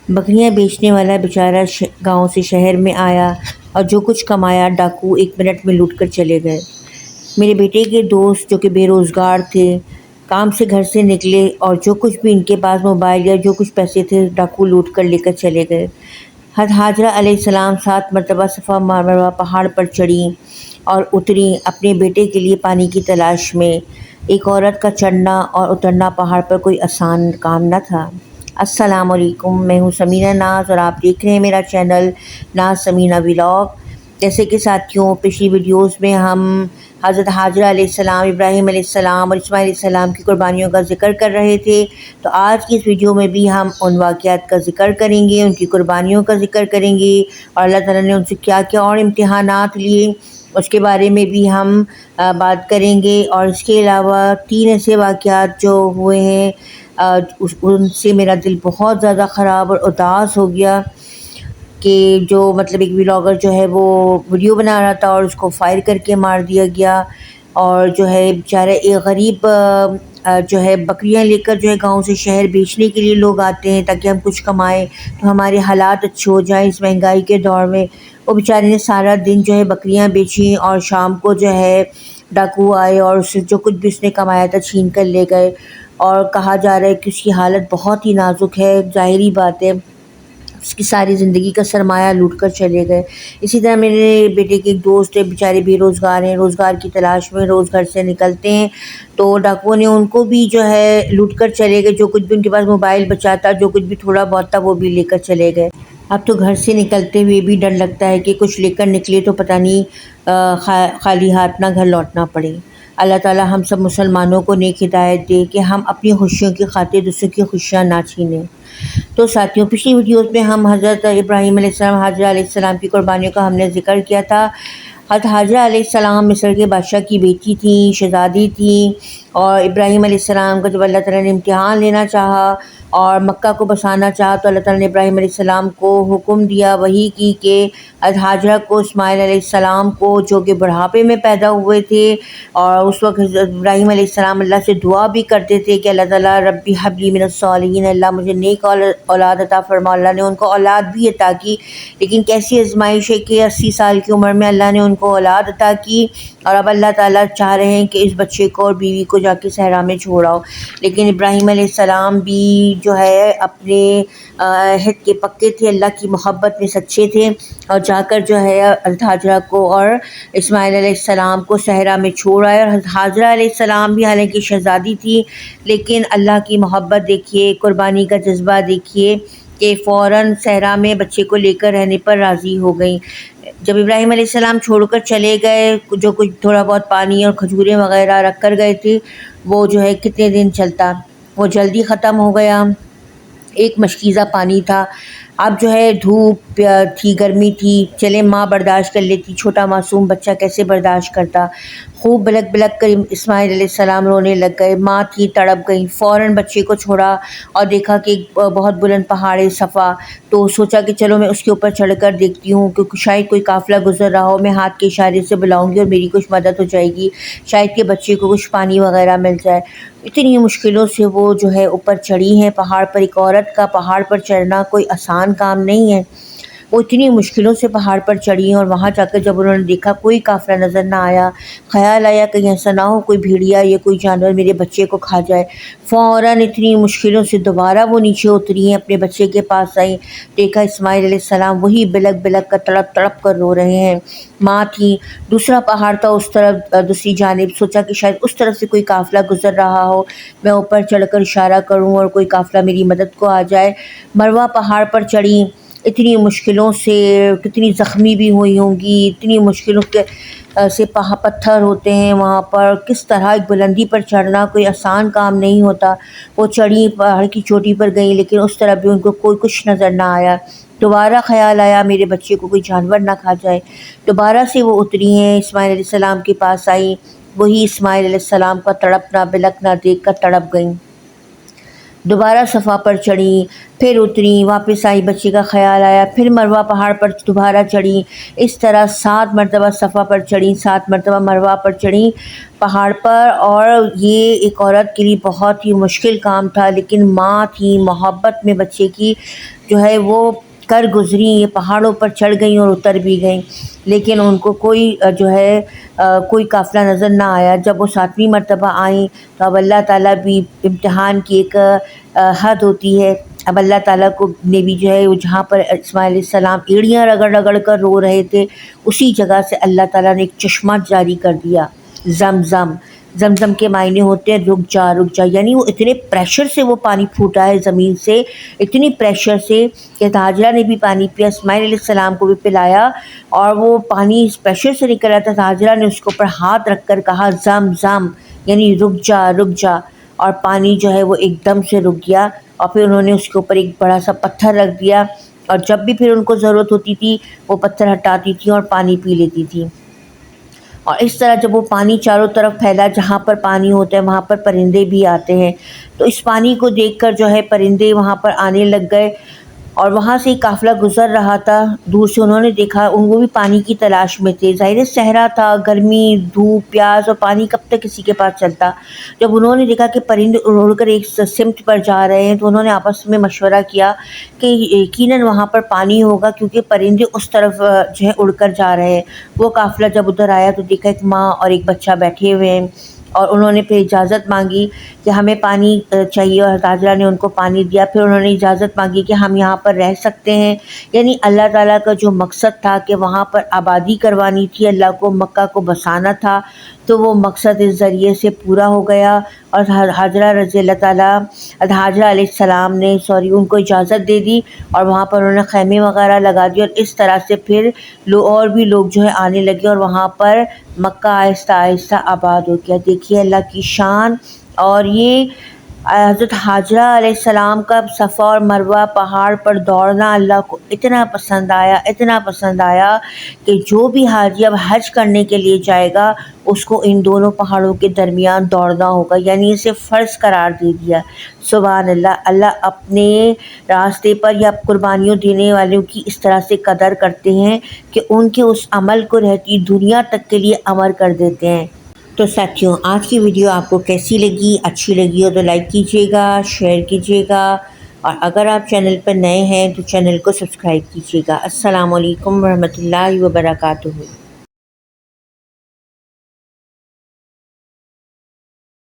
بکریاں بیچنے والا بیچارہ گاؤں سے شہر میں آیا اور جو کچھ کمایا ڈاکو 1 منٹ میں لوٹ کر چلے گئے۔ میرے بیٹے کے دوست جو کہ بے روزگار تھے کام سے گھر سے نکلے اور جو کچھ بھی ان کے پاس موبائل یا جو کچھ پیسے تھے ڈاکو لوٹ کر لے کر چلے گئے۔ حضرت حاجرہ علیہ السلام 7 مرتبہ صفا مروہ پہاڑ پر چڑھیں اور اتریں اپنے بیٹے کے لیے پانی کی تلاش میں۔ ایک عورت کا چڑھنا اور اترنا پہاڑ پر کوئی آسان کام نہ تھا۔ السلام علیکم، میں ہوں سمینہ ناز اور آپ دیکھ رہے ہیں میرا چینل ناز سمینہ ولاگ۔ جیسے کہ ساتھیوں پچھلی ویڈیوز میں ہم حضرت حاجرہ علیہ السلام، ابراہیم علیہ السلام اور اسماعیل علیہ السلام کی قربانیوں کا ذکر کر رہے تھے، تو آج کی اس ویڈیو میں بھی ہم ان واقعات کا ذکر کریں گے، ان کی قربانیوں کا ذکر کریں گے اور اللہ تعالیٰ نے ان سے کیا کیا اور امتحانات لیے اس کے بارے میں بھی ہم بات کریں گے۔ اور اس کے علاوہ 3 ایسے واقعات جو ہوئے ہیں ان سے میرا دل بہت زیادہ خراب اور اداس ہو گیا کہ جو مطلب ایک ولاگر جو ہے وہ ویڈیو بنا رہا تھا اور اس کو فائر کر کے مار دیا گیا، اور جو ہے بیچارہ ایک غریب جو ہے بکریاں لے کر جو ہے گاؤں سے شہر بیچنے کے لیے لوگ آتے ہیں تاکہ ہم کچھ کمائیں تو ہمارے حالات اچھے ہو جائیں اس مہنگائی کے دور میں۔ وہ بیچارے نے سارا دن جو ہے بکریاں بیچیں اور شام کو جو ہے ڈاکو آئے اور اس سے جو کچھ بھی اس نے کمایا تھا چھین کر لے گئے، اور کہا جا رہا ہے کہ اس کی حالت بہت ہی نازک ہے۔ ظاہری بات ہے اس کی ساری زندگی کا سرمایہ لوٹ کر چلے گئے۔ اسی طرح میرے بیٹے کے ایک دوست ہے، بیچارے بے روزگار ہیں، روزگار کی تلاش میں روز گھر سے نکلتے ہیں، تو ڈاکوؤں نے ان کو بھی جو ہے لوٹ کر چلے گئے۔ جو کچھ بھی ان کے پاس موبائل بچا تھا، جو کچھ بھی تھوڑا بہت تھا وہ بھی لے کر چلے گئے۔ اب تو گھر سے نکلتے ہوئے بھی ڈر لگتا ہے کہ کچھ لے کر نکلے تو پتہ نہیں خالی ہاتھ نہ گھر لوٹنا پڑے۔ اللہ تعالیٰ ہم سب مسلمانوں کو نیک ہدایت دے کہ ہم اپنی خوشیوں کی خاطر دوسروں کی خوشیاں نہ چھینیں۔ تو ساتھیوں پچھلی ویڈیوز میں ہم حضرت ابراہیم علیہ السلام، حاجرہ علیہ السلام کی قربانیوں کا ہم نے ذکر کیا تھا۔ حضرت حاجرہ علیہ السلام مصر کے بادشاہ کی بیٹی تھیں، شہزادی تھیں، اور ابراہیم علیہ السلام کا جب اللہ تعالیٰ نے امتحان لینا چاہا اور مکہ کو بسانا چاہا تو اللہ تعالیٰ نے ابراہیم علیہ السلام کو حکم دیا، وحی کی کہ حضرت حاجرہ کو، اسماعیل علیہ السلام کو جو کہ بڑھاپے میں پیدا ہوئے تھے، اور اس وقت حضرت ابراہیم علیہ السلام اللہ سے دعا بھی کرتے تھے کہ اللہ تعالیٰ ربی حب لی من الصالحین، اللہ مجھے نیک اولاد عطا فرما۔ اللہ نے ان کو اولاد بھی عطا کی، لیکن کیسی آزمائش ہے کہ 80 سال کی عمر میں اللہ نے ان کو اولاد عطا کی، اور اب اللہ تعالیٰ چاہ رہے ہیں کہ اس بچے کو اور بیوی کو جا کے صحرا میں چھوڑاؤ۔ لیکن ابراہیم علیہ السلام بھی جو ہے اپنے عہد کے پکے تھے، اللہ کی محبت میں سچے تھے، اور جا کر جو ہے حضرت حاجرہ کو اور اسماعیل علیہ السلام کو صحرا میں چھوڑ آئے۔ اور حضرت حاجرہ علیہ السلام بھی حالانکہ شہزادی تھی، لیکن اللہ کی محبت دیکھیے، قربانی کا جذبہ دیکھیے کہ فوراً صحرا میں بچے کو لے کر رہنے پر راضی ہو گئیں۔ جب ابراہیم علیہ السلام چھوڑ کر چلے گئے، جو کچھ تھوڑا بہت پانی اور کھجوریں وغیرہ رکھ کر گئے تھے وہ جو ہے کتنے دن چلتا، وہ جلدی ختم ہو گیا۔ ایک مشکیزہ پانی تھا، اب جو ہے دھوپ تھی، گرمی تھی، چلے ماں برداشت کر لیتی، چھوٹا معصوم بچہ کیسے برداشت کرتا۔ خوب بلک بلک کر اسماعیل علیہ السلام رونے لگ گئے، ماں تھی تڑپ گئی، فوراً بچے کو چھوڑا اور دیکھا کہ ایک بہت بلند پہاڑ ہے صفا، تو سوچا کہ چلو میں اس کے اوپر چڑھ کر دیکھتی ہوں کیونکہ شاید کوئی قافلہ گزر رہا ہو، میں ہاتھ کے اشارے سے بلاؤں گی اور میری کچھ مدد ہو جائے گی، شاید کہ بچے کو کچھ پانی وغیرہ مل جائے۔ اتنی مشکلوں سے وہ جو ہے اوپر چڑھی ہیں پہاڑ پر۔ ایک عورت کا پہاڑ پر چڑھنا کوئی آسان کام نہیں ہے، وہ اتنی مشکلوں سے پہاڑ پر چڑھی ہیں، اور وہاں جا کر جب انہوں نے دیکھا کوئی قافلہ نظر نہ آیا، خیال آیا کہیں ایسا نہ ہو کوئی بھیڑیا یا کوئی جانور میرے بچے کو کھا جائے۔ فوراً اتنی مشکلوں سے دوبارہ وہ نیچے اتری ہیں، اپنے بچے کے پاس آئیں، دیکھا اسماعیل علیہ السلام وہی بلک بلک کر تڑپ تڑپ کر رو رہے ہیں، ماں تھی، دوسرا پہاڑ تھا اس طرف دوسری جانب، سوچا کہ شاید اس طرف سے کوئی قافلہ گزر رہا ہو، میں اوپر چڑھ کر اشارہ کروں اور کوئی قافلہ میری مدد کو آ جائے۔ مروہ پہاڑ پر چڑھی، اتنی مشکلوں سے، کتنی زخمی بھی ہوئی ہوں گی، اتنی مشکلوں سے پتھر ہوتے ہیں وہاں پر، کس طرح ایک بلندی پر چڑھنا کوئی آسان کام نہیں ہوتا۔ وہ چڑھی، پہاڑ کی چوٹی پر گئیں، لیکن اس طرف بھی ان کو کوئی کچھ نظر نہ آیا۔ دوبارہ خیال آیا میرے بچے کو کوئی جانور نہ کھا جائے، دوبارہ سے وہ اتری ہیں، اسماعیل علیہ السلام کے پاس آئیں، وہی اسماعیل علیہ السلام کا تڑپنا بلکنا دیکھ کر تڑپ گئیں۔ دوبارہ صفا پر چڑھیں، پھر اتریں، واپس آئی، بچے کا خیال آیا، پھر مروہ پہاڑ پر دوبارہ چڑھیں، اس طرح 7 مرتبہ صفا پر چڑھیں، 7 مرتبہ مروہ پر چڑھیں پہاڑ پر۔ اور یہ ایک عورت کے لیے بہت ہی مشکل کام تھا، لیکن ماں تھی، محبت میں بچے کی جو ہے وہ کر گزری، یہ پہاڑوں پر چڑھ گئیں اور اتر بھی گئیں، لیکن ان کو کوئی جو ہے کوئی قافلہ نظر نہ آیا۔ جب وہ 7ویں مرتبہ آئیں تو اب اللہ تعالیٰ بھی امتحان کی ایک حد ہوتی ہے، اب اللہ تعالیٰ کو نے بھی جو ہے وہ جہاں پر اسماعیل علیہ السلام ایڑیاں رگڑ رگڑ کر رو رہے تھے، اسی جگہ سے اللہ تعالیٰ نے ایک چشمہ جاری کر دیا، زمزم۔ زمزم کے معنی ہوتے ہیں رک جا رک جا، یعنی وہ اتنے پریشر سے وہ پانی پھوٹا ہے زمین سے، اتنی پریشر سے کہ ہاجرہ نے بھی پانی پیا، اسماعیل علیہ السلام کو بھی پلایا، اور وہ پانی اس پریشر سے نکل رہا تھا۔ ہاجرہ نے اس کے اوپر ہاتھ رکھ کر کہا زم زم، یعنی رک جا رک جا، اور پانی جو ہے وہ ایک دم سے رک گیا، اور پھر انہوں نے اس کے اوپر ایک بڑا سا پتھر رکھ دیا، اور جب بھی پھر ان کو ضرورت ہوتی تھی وہ پتھر ہٹاتی تھی اور پانی پی لیتی تھی۔ اور اس طرح جب وہ پانی چاروں طرف پھیلا، جہاں پر پانی ہوتا ہے وہاں پر پرندے بھی آتے ہیں، تو اس پانی کو دیکھ کر جو ہے پرندے وہاں پر آنے لگ گئے، اور وہاں سے ایک قافلہ گزر رہا تھا، دور سے انہوں نے دیکھا، وہ بھی پانی کی تلاش میں تھے، ظاہر صحرا تھا، گرمی، دھوپ، پیاس، اور پانی کب تک کسی کے پاس چلتا۔ جب انہوں نے دیکھا کہ پرندے اڑ کر ایک سمت پر جا رہے ہیں، تو انہوں نے آپس میں مشورہ کیا کہ یقیناً وہاں پر پانی ہوگا، کیونکہ پرندے اس طرف جو ہے اڑ کر جا رہے ہیں۔ وہ قافلہ جب ادھر آیا تو دیکھا ایک ماں اور ایک بچہ بیٹھے ہوئے ہیں، اور انہوں نے پھر اجازت مانگی کہ ہمیں پانی چاہیے، اور ہاجرہ نے ان کو پانی دیا۔ پھر انہوں نے اجازت مانگی کہ ہم یہاں پر رہ سکتے ہیں، یعنی اللہ تعالیٰ کا جو مقصد تھا کہ وہاں پر آبادی کروانی تھی، اللہ کو مکہ کو بسانا تھا، تو وہ مقصد اس ذریعے سے پورا ہو گیا، اور ہاجرہ رضی اللہ تعالیٰ ہاجرہ علیہ السلام نے ان کو اجازت دے دی، اور وہاں پر انہوں نے خیمے وغیرہ لگا دیے، اور اس طرح سے پھر اور بھی لوگ جو ہے آنے لگے، اور وہاں پر مکہ آہستہ آہستہ آباد ہو گیا۔ دیکھیے اللہ کی شان۔ اور یہ حضرت ہاجرہ علیہ السلام کا صفا اور مروہ پہاڑ پر دوڑنا اللہ کو اتنا پسند آیا، اتنا پسند آیا کہ جو بھی حاجی اب حج کرنے کے لیے جائے گا اس کو ان دونوں پہاڑوں کے درمیان دوڑنا ہوگا، یعنی اسے فرض قرار دے دیا۔ سبحان اللہ، اللہ اپنے راستے پر یا قربانیوں دینے والوں کی اس طرح سے قدر کرتے ہیں کہ ان کے اس عمل کو رہتی دنیا تک کے لیے امر کر دیتے ہیں۔ تو ساتھیوں، آج کی ویڈیو آپ کو کیسی لگی؟ اچھی لگی ہو تو لائک کیجیے گا، شیئر کیجیے گا، اور اگر آپ چینل پر نئے ہیں تو چینل کو سبسکرائب کیجیے گا۔ السلام علیکم ورحمۃ اللہ وبرکاتہ۔